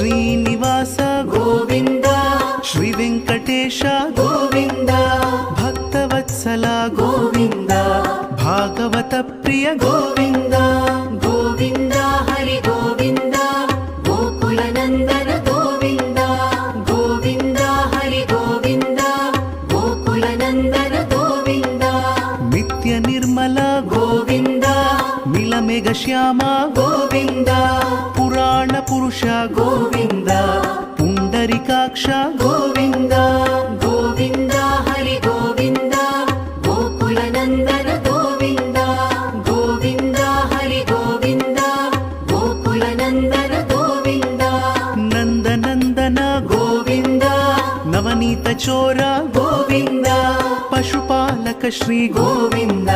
ಶ್ರೀನಿವಾಸ ಗೋವಿಂದ ಶ್ರೀ ವೆಂಕಟೇಶ ಗೋವಿಂದ ಭಕ್ತವತ್ಸಲ ಗೋವಿಂದ ಭಾಗವತ ಪ್ರಿಯ ಗೋವಿಂದ ಗೋವಿಂದ ಹರಿ ಗೋವಿಂದ ಗೋಕುಲ ನಂದನ ಗೋವಿಂದ ಗೋವಿಂದ ಹರಿ ಗೋವಿಂದ ಗೋಕುಲ ನಂದನ ಗೋವಿಂದ ನಿತ್ಯ ನಿರ್ಮಲ ಗೋವಿಂದ ಮಿಲಮೆಗ ಶ್ಯಾಮ ಗೋವಿಂದ ಪುರಾಣ ಪುರುಷ ಗೋವಿಂದ ಪುಂಡರಿಕಾಕ್ಷ ಗೋವಿಂದ ಗೋವಿಂದ ಹರಿ ಗೋವಿಂದ ಗೋಕುಲ ನಂದನ ಗೋವಿಂದ ಗೋವಿಂದ ಹರಿ ಗೋವಿಂದ ಗೋಕುಲ ನಂದನ ಗೋವಿಂದ ನಂದನಂದನ ಗೋವಿಂದ ನವನೀತ ಚೋರ ಗೋವಿಂದ ಪಶುಪಾಲಕ ಶ್ರೀ ಗೋವಿಂದ